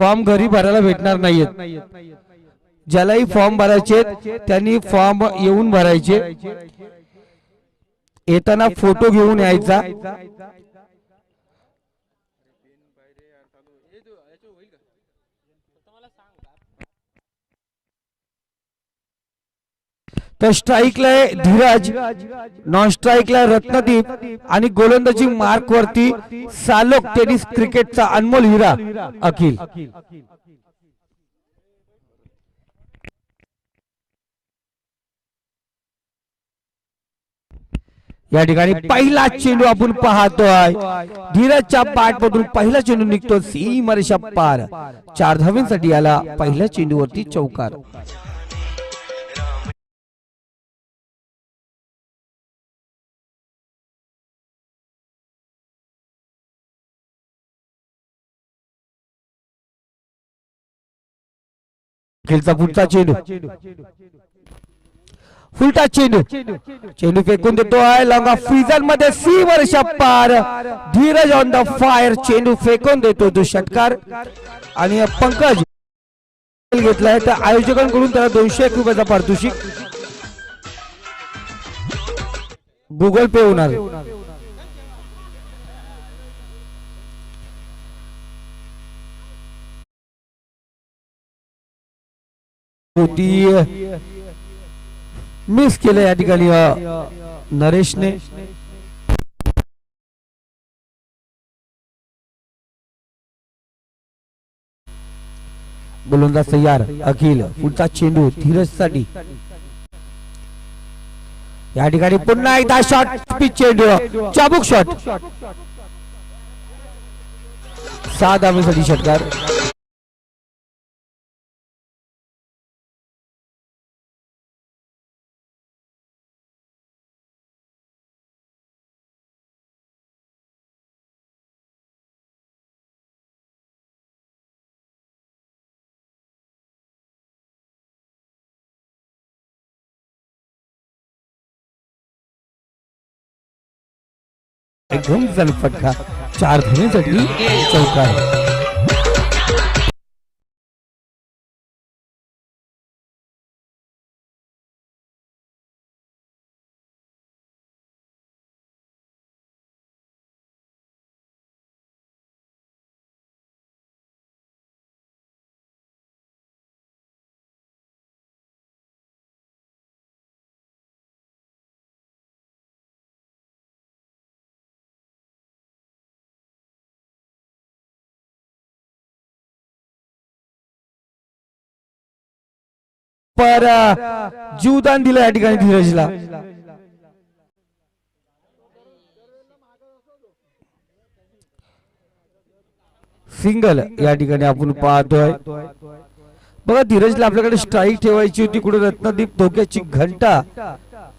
Form घरी भरायला भेटणार नाहीयेत। ज्यालाही फॉर्म भरायचे त्यांनी फॉर्म येऊन भरायचे। येताना फोटो घेऊन यायचा। तर स्ट्राईकला धीरज, नॉन स्ट्राईकला रत्नदीप आणि गोलंदाजी मार्क वरती सालोक टेनिस क्रिकेटचा अनमोल हिरा अखिल। या ठिकाणी पहिला चेंडू आपण पाहतोय। धीरजच्या बॅट मधून पहिला चेंडू निघतो सीमारेषा पार। 4 धावांसाठी आला पहिल्या चेंडूवरती चौकार। खेळचा पुढचा चेंडू, फुलटा चेंडू, चेंडू फेकून देतोय लॉंगा फ्रीजर मध्ये सीमारेषा पार। धीरज ऑन द फायर, चेंडू फेकून देतो तो षटकार। आणि पंकज घेतलाय तर आयोजकांकडून त्याला 201 रुपयाचा पारितोषिक गुगल पे होणार। मिस केलं या ठिकाणी नरेशने। गोलंदाज तयार अखिल, पुढचा चेंडू धीरज साठी। या ठिकाणी पुन्हा एकदा शॉट पिच चेंडू, चाबूक शॉट। 6 धावांसाठी षटकार। एकदम फटका, 4 धावांसाठी चौकार। पर जीवदान दिलं या ठिकाणी धीरजला। सिंगल या ठिकाणी आपण पाहतोय। बघा धीरजला आपल्याकडे स्ट्राईक ठेवायची होती, कुठे रत्नदीप धोक्याची घंटा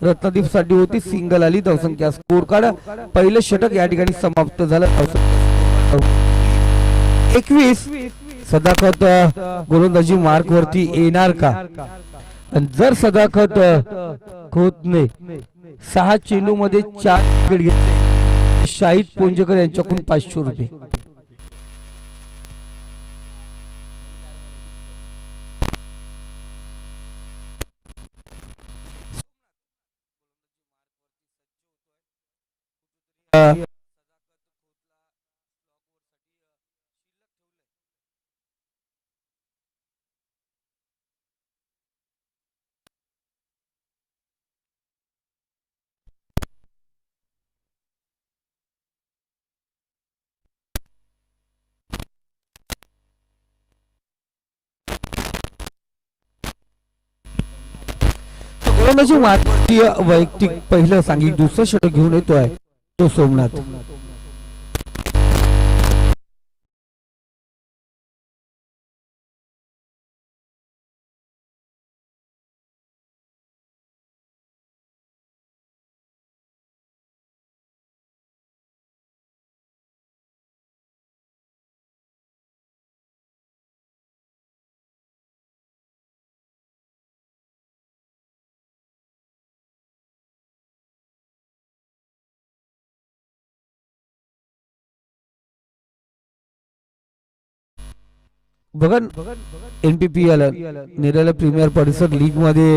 रत्नदीप साठी होती, सिंगल आली। धावसंख्या स्कोर कार्ड पहिलं षटक या ठिकाणी समाप्त झालं। 21 सदाकत गोलंदाजी मार्क वरती येणार का? जर सदाकत होत नाही, 6 चेंडू मध्ये 4 विकेट घेतले, शाहिद पोंजेकर यांच्याकडून 500 रुपये। गोलंदाजी मार्क वैयक्तिक पहिलं सांगितलं, दुसरं षटक घेऊन येतोय तो सोमनाथ। बघा NPPL निराला प्रीमियर परिसर लीग मध्ये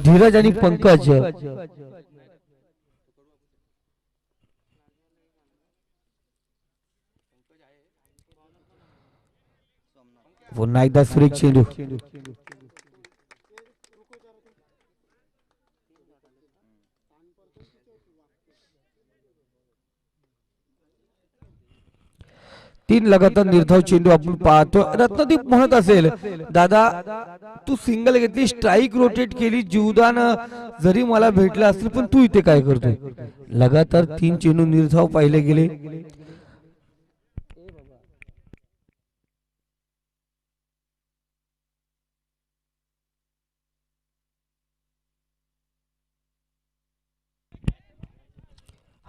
धीरज आणि पंकज पुन्हा एकदा सुरेख चेंडू तीन लगातार निर्धाव चेंडू आपण पाहतो. रत्नदीप म्हणत असेल दादा तू सिंगल घेतली स्ट्राइक रोटेट केली जीवदान जरी मला भेटला असेल पण तू इथे काय करतोय. लगातार 3 चेंडू निर्धाव पाहिले गेले.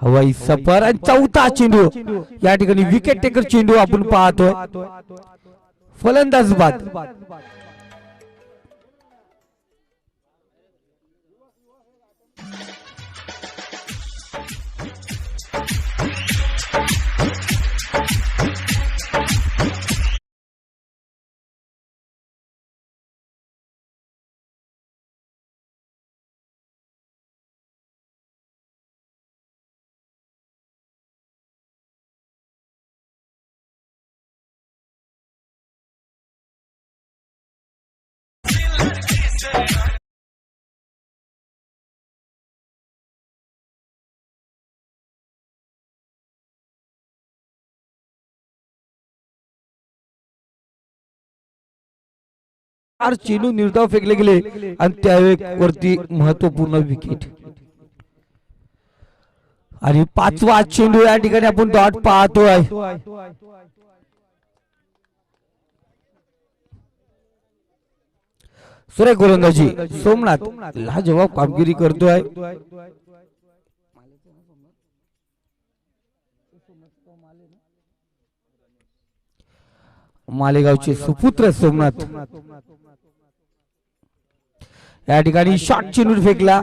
हवाई सफर आणि चौथा चेंडू या ठिकाणी विकेट टेकर चेंडू आपण पाहतोय. फलंदाज बाद. चेंडू निर्धाव फेकले गेले आणि त्यावरती महत्वपूर्ण विकेट. आणि 5वा चेंडू या ठिकाणी आपण डॉट पाहतोय. सुरेख गोलंदाजी सोमनाथ लाजवाब कामगिरी करतोय. मालेगावचे सुपुत्र सोमनाथ या ठिकाणी शॉट चेंडू फेकला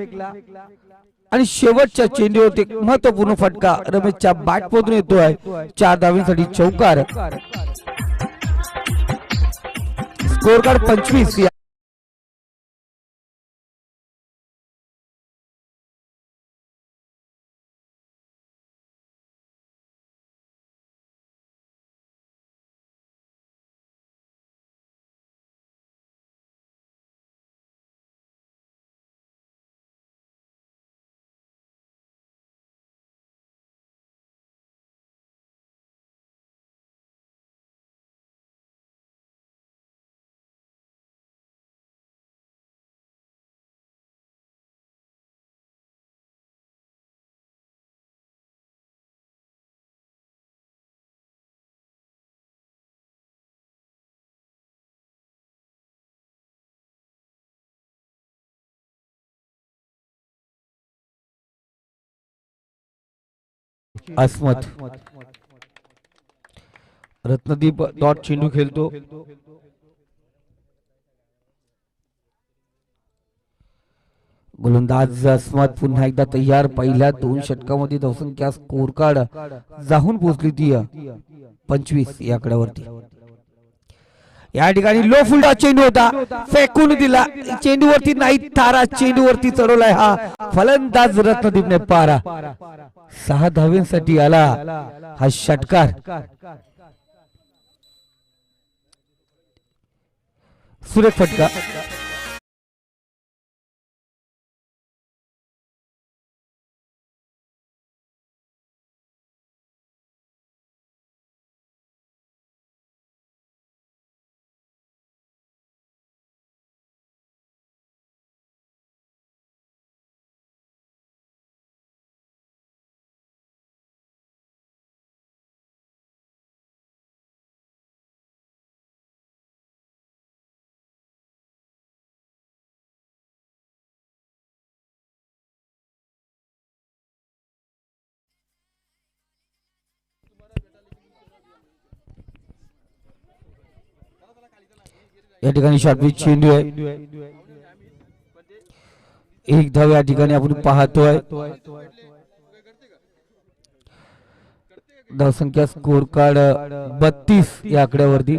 आणि शेवटच्या चेंडूवर एक महत्वपूर्ण फटका रमेशच्या बॅट मधून येतोय. 4 धावांसाठी चौकार. Score card 25. अस्मत रत्नदीप डॉट चेंडू खेळतो. गोलंदाज अस्मत पुन्हा एकदा तयार. पहिल्या 2 षटकामध्ये धावसंख्या स्कोर कार्ड जाऊन पोहोचली ती 25 या आकड्यावरती. या ठिकाणी लो फुलडा चेंडू होता फेकून दिला. चेंडूवरती नाही तारा चेंडूवरती चढवलाय हा फलंदाज रत्नदीपने पारा. 6 धावांसाठी आला हा षटकार. सुरेख फटका. या ठिकाणी शॉर्टपिच चेंडू आहे. 1 धाव या ठिकाणी आपण पाहतोय. धावसंख्या स्कोर कार्ड 32 या आकड्यावरती.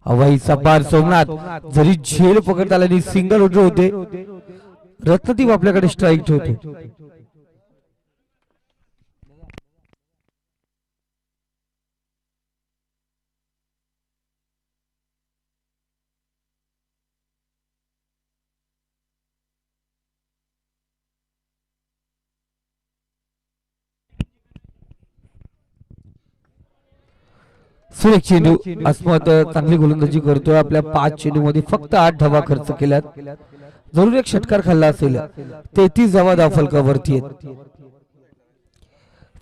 हवाई सपार सोमनाथ जरी झेल पकडता आला सिंगल उडर होते, रत्नदीप आपल्याकडे स्ट्राईक ठेवतो. सुरेख चेंडू अस्मत चांगली गोलंदाजी करतोय. आपल्या 5 चेंडू मध्ये फक्त 8 धावा खर्च केल्यात. जरूर एक षटकार खाल्ला असेल. 33 धावा धावफलकावरती आहेत.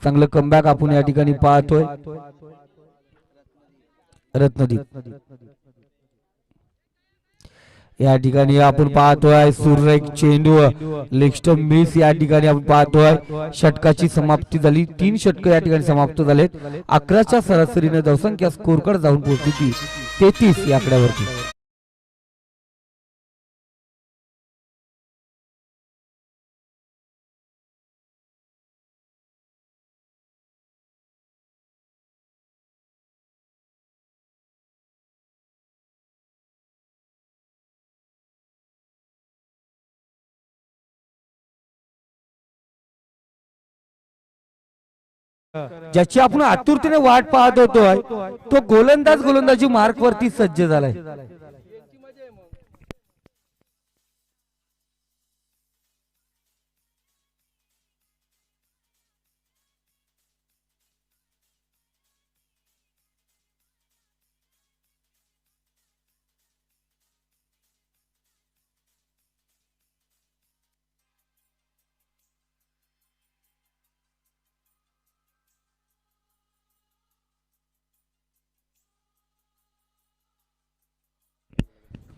चांगलं कमबॅक आपण या ठिकाणी पाहतोय. रत्नदीप या ठिकाणी आपण पाहतोय सुरेख चेंडू लेग स्टंप मिस या ठिकाणी आपण पाहतोय. षटकाची समाप्ती झाली. 3 षटक या ठिकाणी समाप्त झालेत. 11च्या सरासरीने धावसंख्या स्कोरकडे जाऊन पोहोचली ती 33 या आकड्यावरती. ज्याची आपण आतुरतेने वाट पाहत होतोय तो गोलंदाजी मार्क वरती सज्ज झालाय.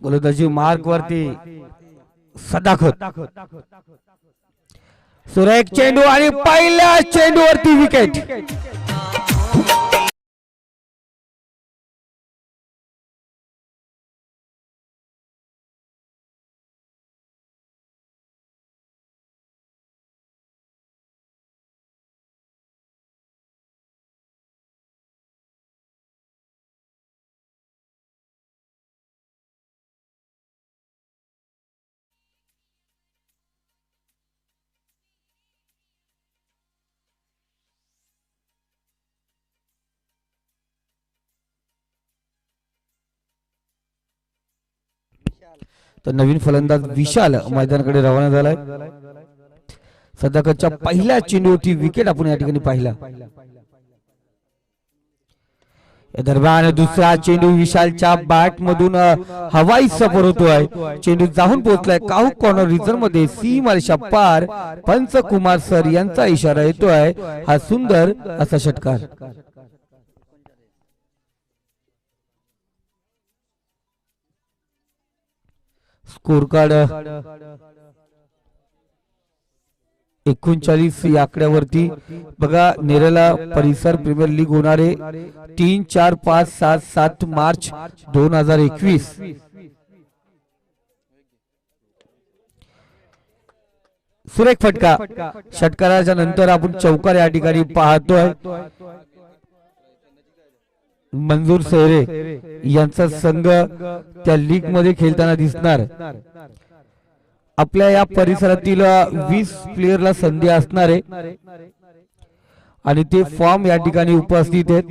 गोलंदाजी मार्क वरती सदाखत. सुरेख चेंडू आणि पहिल्या चेंडूवरती विकेट. तर नवीन फलंदाज विशाल मैदानाकडे रवाना झालाय. सदाकतच्या पहिल्या चेंडूवरती विकेट आपण या ठिकाणी पाहिला. या दरम्यान दुसरा चेंडू विशालच्या बॅट मधून हवाई सफर होतोय. चेंडू जाऊन पोहोचलाय काहू कॉर्नर रिझन मध्ये. सीमारेषा पार. पंच कुमार सर यांचा इशारा येतोय. हा सुंदर असा षटकार. स्कोर कार्ड 39 या आकड्यावरती. बघा नेरला परिसर प्रीमियर लीग होणारे 3, 4, 5, 7, 7 मार्च 2021. सुरेख फटका. षटकाराच्या नंतर आपण चौकार या ठिकाणी पाहतोय. मंजूर सेहरे यांचा संघ त्या लीग मध्ये खेळताना दिसणार. आपल्या या परिसरातील 20 प्लेयरला संधी असणार आहे आणि ते फॉर्म या ठिकाणी उपस्थित आहेत.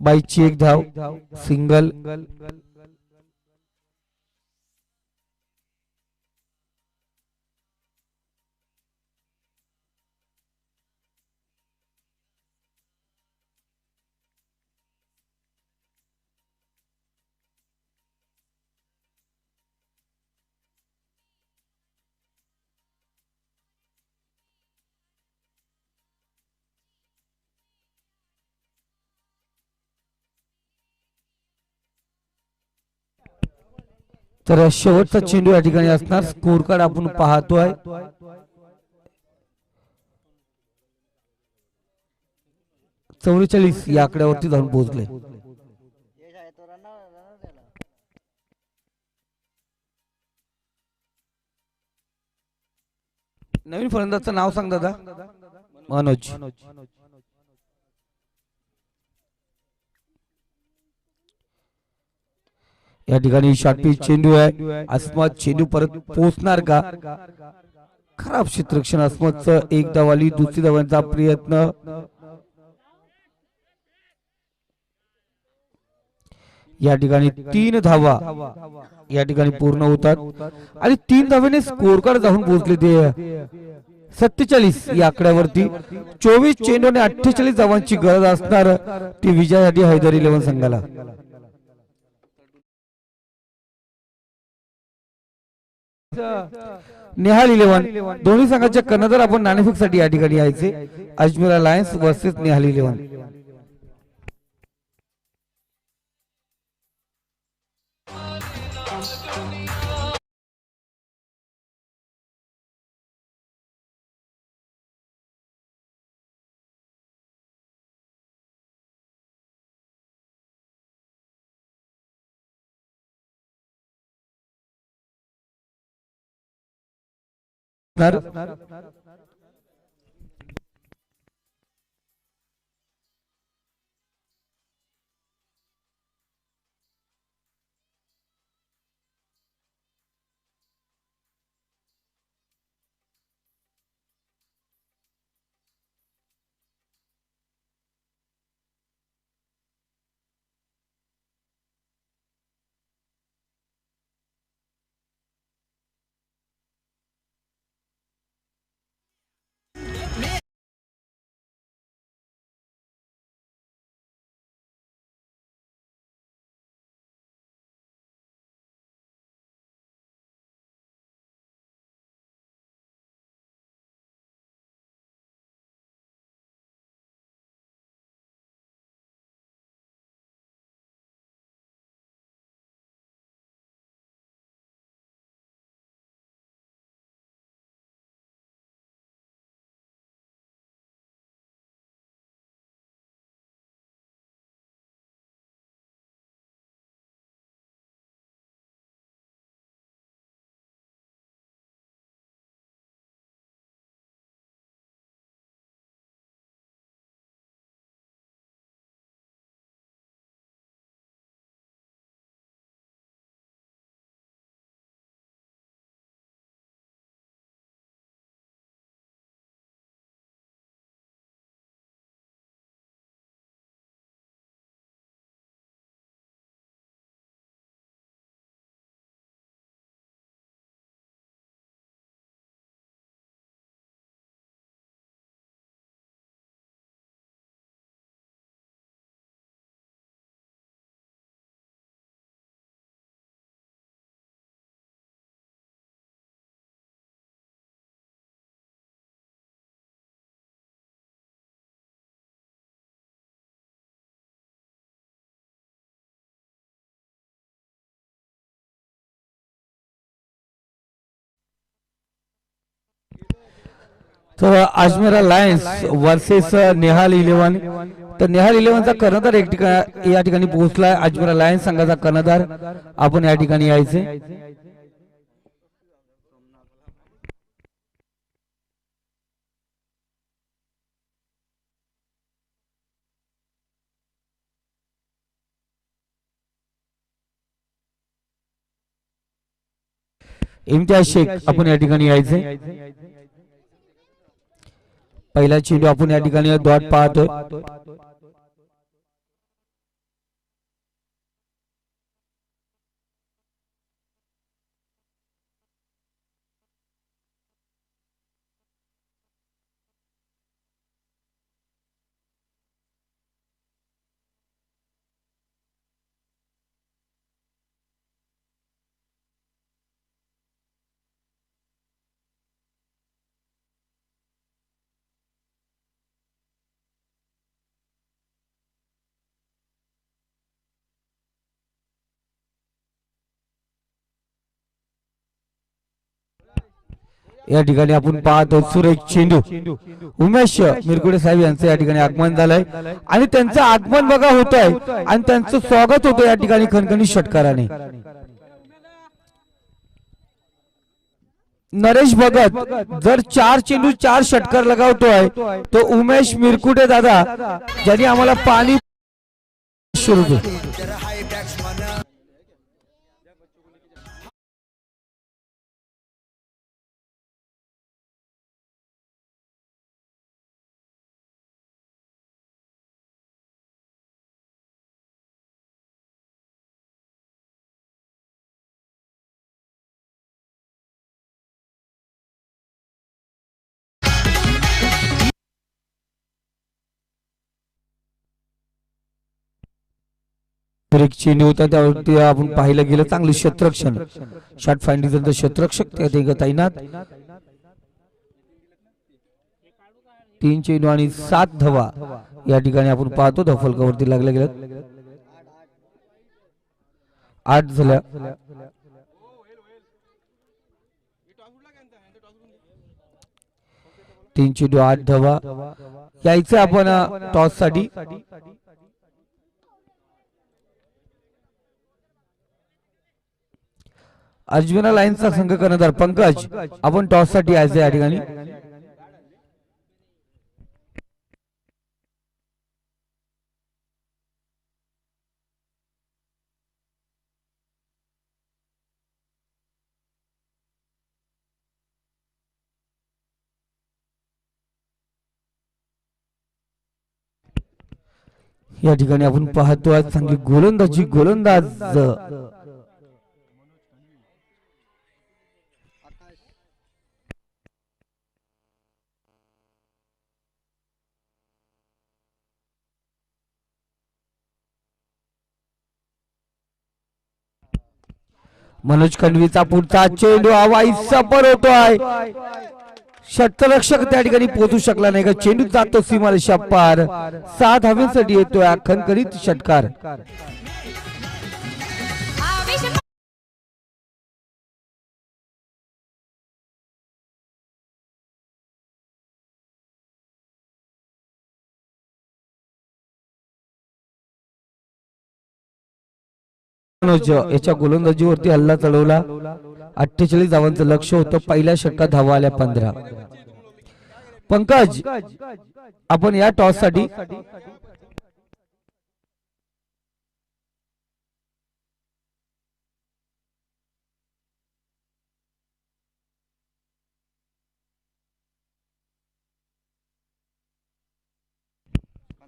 बाईची एक धाव. सिंगल. तर शेवटचा चेंडू या ठिकाणी असणार. स्कोर कार्ड आपण पाहतोय. 44 या आकड्यावरती जाऊन पोहोचले. नवीन फलंदाजचं नाव सांग दादा. मनोज. या ठिकाणी शॉर्टपिच चेंडू आहे. अस्मत चेंडू परत पोहोचणार का? खराब क्षेत्ररक्षण अस्मतचं. एक धावाली, दुसरी धावांचा प्रयत्न. या ठिकाणी 3 धावा या ठिकाणी पूर्ण होतात आणि 3 धावेने स्कोर कार्ड जाऊन पोहोचले ते 47 या आकड्यावरती. 24 चेंडूने 48 धावांची गरज असणार ती विजयासाठी हैदर 11 संघाला. नेहाल 11 दोन्ही संघाच्या कर्णधार आपण नाणेफेकसाठी या ठिकाणी यायचे. Ajmer alliance versus Nehal 11. तर अजमेर लायन्स वर्सेस नेहाल 11. तर नेहाल 11चा कर्णधार या ठिकाणी पोहोचलाय. अजमेर लायन्स संघाचा कर्णधार आपण या ठिकाणी यायचे. इम्तियाज शेख आपण या ठिकाणी यायचे. पहिला चेंडू आपण या ठिकाणी डॉट पाहतोय. या ठिकाणी आपण पाहतो सुरेख चेंडू. उमेश मिरकुडे साहेब यांचं या ठिकाणी आगमन झालंय आणि त्यांचं आगमन बघा होत आहे आणि त्यांचं स्वागत होतं या ठिकाणी खणखणी षटकाराने. नरेश भगत जर 4 चेंडू 4 षटकार लगावतोय तो उमेश मिरकुटे दादा ज्यांनी आम्हाला पाणी सुरू एक चेंडू होता त्यावरती आपण पाहिलं गेलं चांगलं क्षेत्ररक्षण शॉट फाइंडिंग क्षेत्ररक्षक त्या ठिकाणी तैनात 3 चेंडू आणि 7 धावा या ठिकाणी आपण पाहतो धफलकावरती लागल्या गेल्या 8 झाल्या 3 चेंडू 8 धावा यायचं आपण टॉस साठी अर्जुना लाईनचा संघ कर्णधार पंकज आपण टॉस साठी यायचं या ठिकाणी या ठिकाणी आपण पाहतो आज चांगली गोलंदाज मनोज खंडवीचा पुढचा चेंडू हवाईचा पर होतोय षटरक्षक त्या ठिकाणी पोहोचू शकला नाही का चेंडू जातो सीमारेषा पार 7 धावांसाठी येतोय खणखणीत षटकार याच्या गोलंदाजीवरती हल्ला चढवला 48 धावांचं लक्ष होतं पहिल्या षटकात धावा आल्या 15 पंकज आपण या टॉस साठी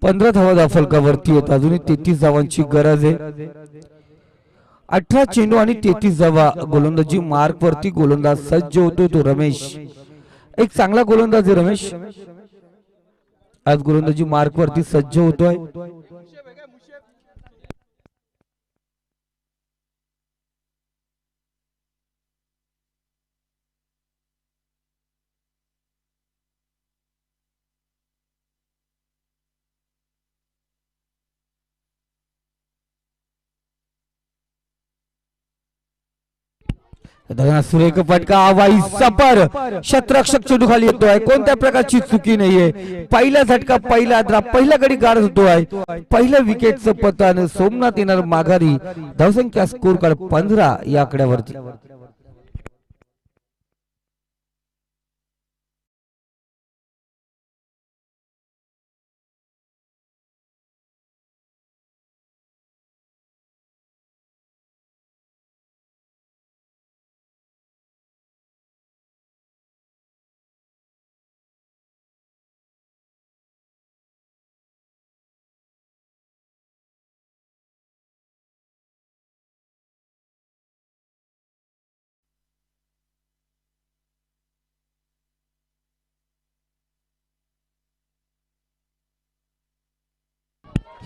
पंधरा धावा फलकावरती येत अजूनही 33 धावांची गरज आहे 18 चेंडू आणि 33 धावा गोलंदाजी मार्क वरती गोलंदाज सज्ज होतो तो रमेश एक चांगला गोलंदाज आहे रमेश आज गोलंदाजी मार्क वरती सज्ज होतोय सुरेख फटका हवाई सपर शतरक्षक चेंडू खाली येतोय कोणत्या प्रकारची चुकी नाहीये पहिला झटका पहिला पहिल्या गडी गारद होतोय पहिल्या विकेटचं पतन सोमनाथ येणार माघारी धावसंख्या स्कोर कार्ड 15 या आकड्यावरती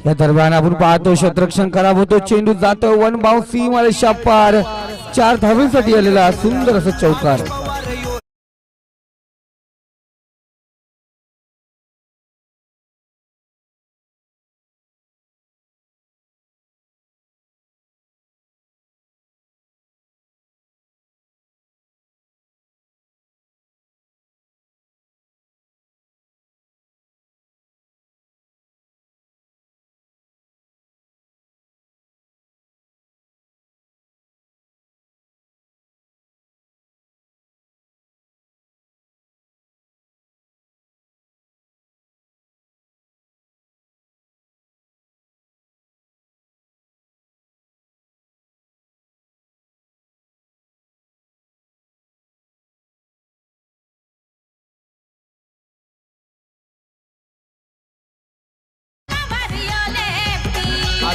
या दरम्यान आपण पाहतो क्षेत्ररक्षण खराब होतो चेंडू जातो वन बाउंस सी मालेशा पार 4 धावांसाठी आलेला सुंदर असं चौकार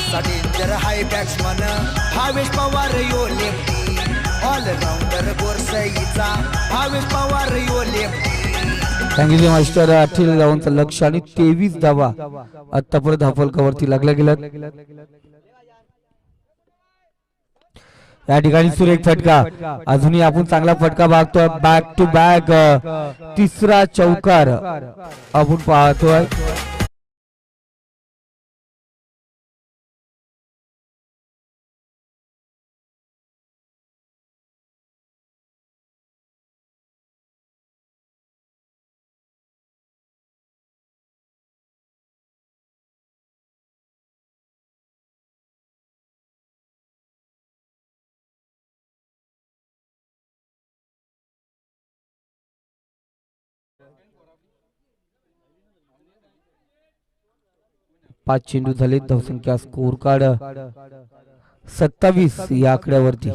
असा डेंजर हाय बॅट्समन भावेश पवार यो लेफ्टी ऑलराऊंडर बोरसईचा भावेश पवार यो लेफ्टी. Thank you master. 18 धावांचं लक्ष आणि 23 धावा आतापर्यंत धावफलकावरती लागल्या गेल्यात. या ठिकाणी सुरेख फटका. अजूनही आपण चांगला फटका बघतोय. बॅक टू बॅक तिसरा चौकार आपण पाहतोय. पाच चेंडू झाले. धावसंख्या स्कोर कार्ड 27 या आकड्यावरती.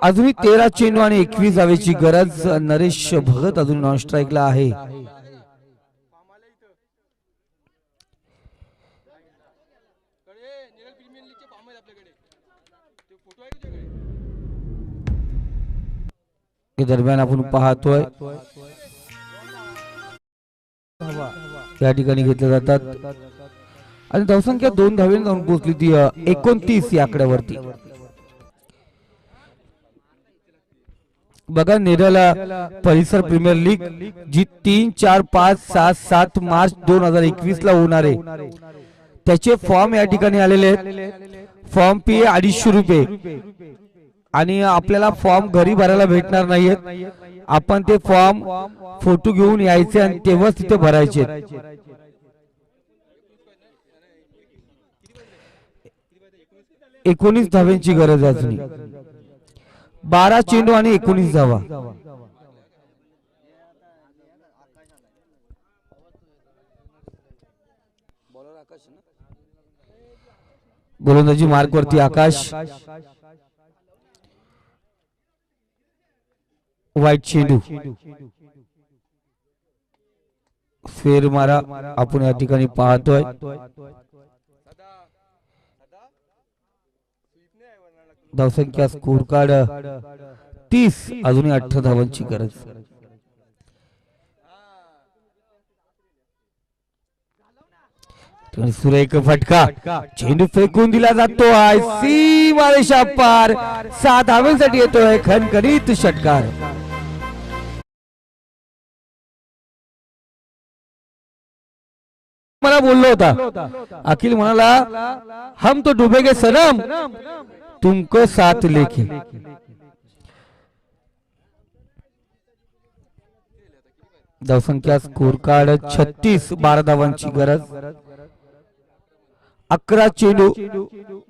अजूनही 13 चेंडू आणि 21 धावेची गरज. नरेश भगत अजून नॉन स्ट्राईकला आहे. दरम्यान आपण पाहतोय या ठिकाणी घेतले जातात आणि धावसंख्या 2 धावेने जाऊन पोहोचली ती 29 या आकड्यावरती. बघा नेरल परिसर प्रीमियर लीग जी 3, 4, 5, 6, 7 मार्च 2021 ला होणार आहे त्याचे फॉर्म या ठिकाणी आलेले आहेत. फॉर्म फी 250 रुपये आणि आपल्याला फॉर्म घरी भरायला भेटणार नाहीयेत. आपण ते फॉर्म फोटो घेऊन यायचे आणि तेव्हाच तिथे भरायचे. 19 धाव्यांची गरज आहे. अजून 12 चेंडू आणि 19 धावा. गोलंदाजी मार्क वरती आकाश. वाईट चेंडू फेर मारा आपण या ठिकाणी पाहतोय. धावसंख्या स्कोर कार्ड 30. अजूनही 18 धावांची गरज. सुरेख फटका. चेंडू फेकून दिला जातो आहे. सीमारेषा पार. 6 धावांसाठी येतोय खणखणीत षटकार. मला बोललो होता अखिल म्हणाला हम तो डूबेगे सनम तुमको साथ लेके. धावसंख्या स्कोर कार्ड 36. 12 धावांची गरज. 11 चेंडू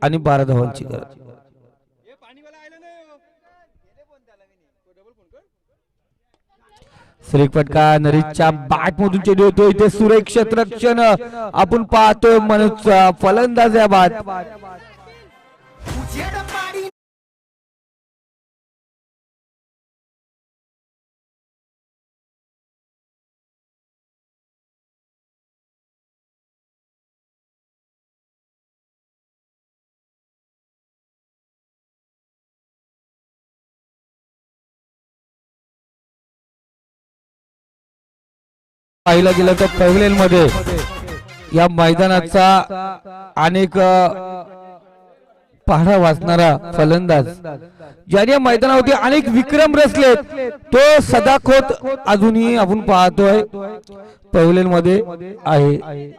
आणि 12 धावांची गरज. सुरेख फटका. नरेशच्या बॅट मधून चेंडू होतो. इथे सुरेख क्षेत्ररक्षण आपण पाहतोय. मनोज फलंदाज या बाद. पाहिला गेलं तर पवेलियन मध्ये या मैदानाचा अनेक पहाडा वाचणारा फलंदाज ज्याने या मैदानावरती अनेक विक्रम रचलेत तो सदाखोत अजूनही आपण पाहतोय पवेलियन मध्ये आहे.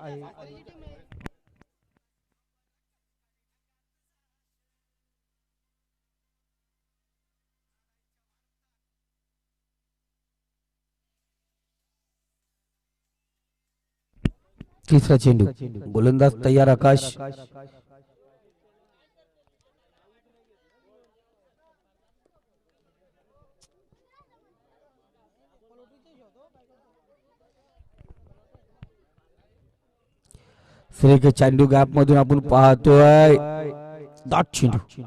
तिसरा चेंडू. गोलंदाज तयार आकाश. सुरेख चेंडू गॅप मधून आपण पाहतोय. डॉट चेंडू.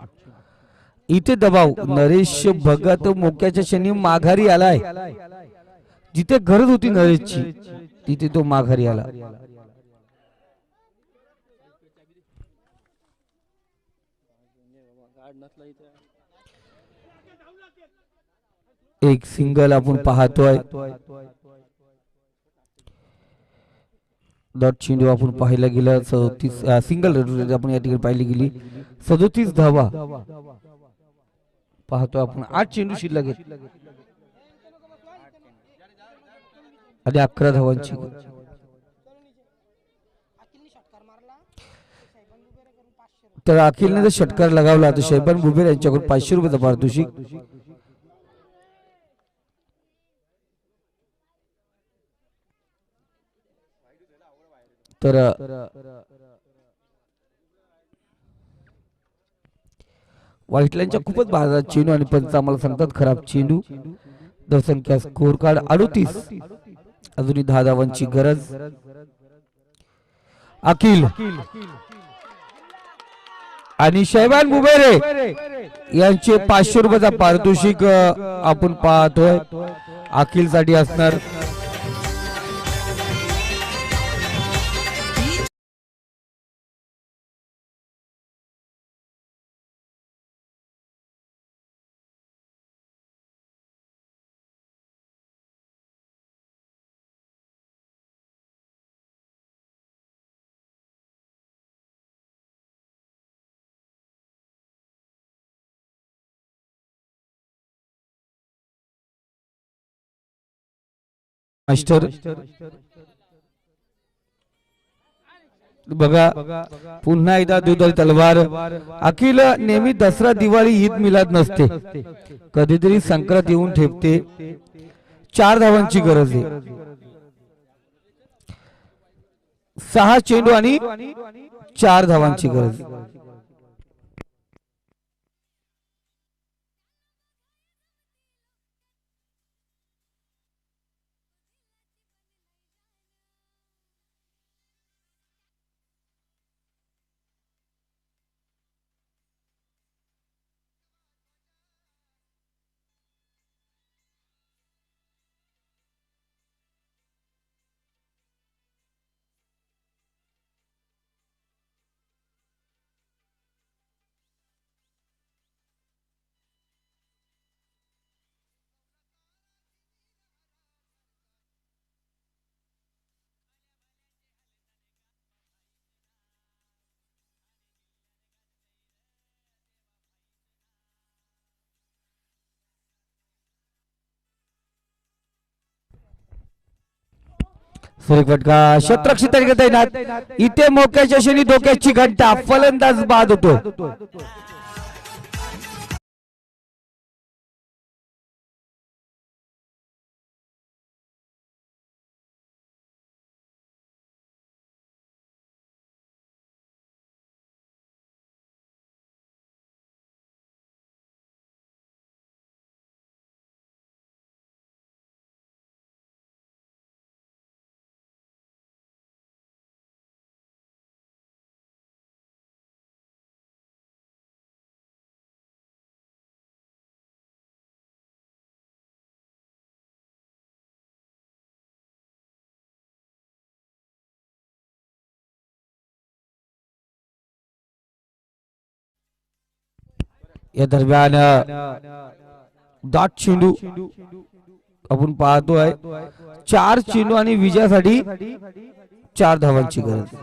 इथे दबाव. नरेश भगत मोक्याच्या क्षणी माघारी आलाय. जिथे गरज होती नरेशची तिथे तो माघारी आला. एक सिंगल आपण पाहतोय. डॉट चेंडू आपण पाहायला गेलं 37 सिंगल आपण या ठिकाणी पाहिली गेली 37 धावा पाहतोय आपण. 8 चेंडू शिल्लक आहेत आणि 11 धावांची. तर अखिलने जर षटकार लगावला तर शैबान बुबेर यांच्याकडून 500 रुपयाचा पारितोषिक. तर व्हाईटलाईनच्या खूपच बाजारात चेंडू आणि पंच आम्हाला सांगतात खराब चेंडू. धावसंख्या स्कोर कार्ड 38. अजूनही 10 धावांची गरज. अखिल आणि शैबान बुबेरे यांचे 500 रुपयाचा पारितोषिक आपण पाहतोय अखिल साठी असणार. मास्टर बघा पुन्हा एकदा दुधारी तलवार. अखिल नेहमी दसरा दिवाळी ईद मिलाद नसते, कधीतरी संक्रांत येऊन ठेपते. 4 धावांची गरज आहे. 6 चेंडू आणि 4 धावांची गरज. फटका क्षेत्ररक्षित करता येणार. इथे मोक्याच्या क्षणी डोक्याची घंटा. फलंदाज बाद होतो. या दरम्यान डॉट चेंडू आपण पाहतोय. 4 चेंडू आणि विजयासाठी 4 धावांची गरज.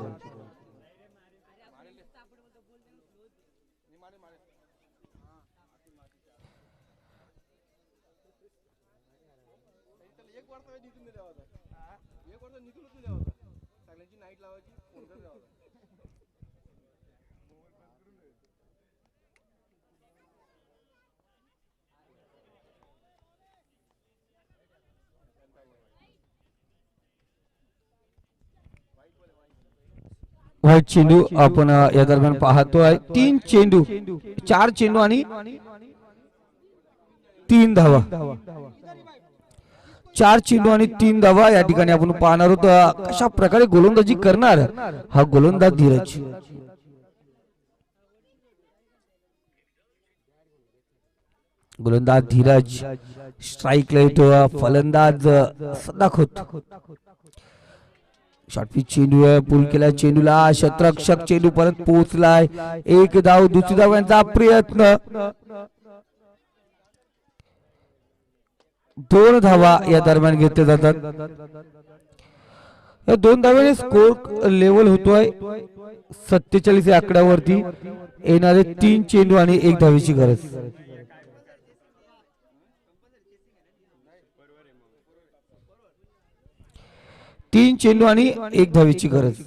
व्हाईट चेंडू आपण या दरम्यान पाहतोय. 3 चेंडू 4 चेंडू आणि 3 धावा. 4 चेंडू आणि 3 धावा या ठिकाणी आपण पाहणार आहोत. कशा प्रकारे गोलंदाजी करणार हा गोलंदाज धीरज. गोलंदाज धीरज स्ट्राईकला येतो. फलंदाज सदाखोत शॉर्टपिच चेंडू आहे, पुल केला चेंडूला, शतरक्षक चेंडू परत पोहोचलाय, एक धाव, दुसरी धाव यांचा प्रयत्न, 2 धावा या दरम्यान घेतले जातात. या 2 धाव्याने स्कोर लेवल होतोय 47 या आकड्यावरती. येणारे 3 चेंडू आणि 1 धावेची गरज. 3 चेंडू आणि 1 धावेची गरज.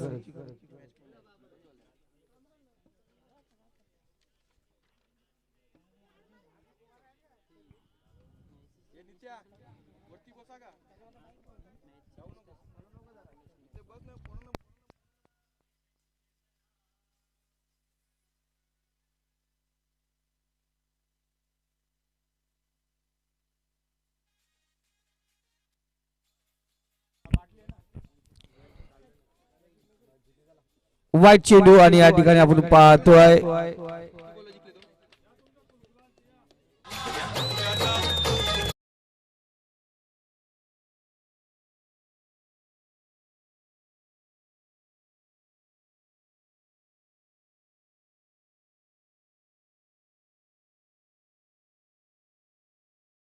वाईट चेंडू आणि या ठिकाणी आपण पाहतोय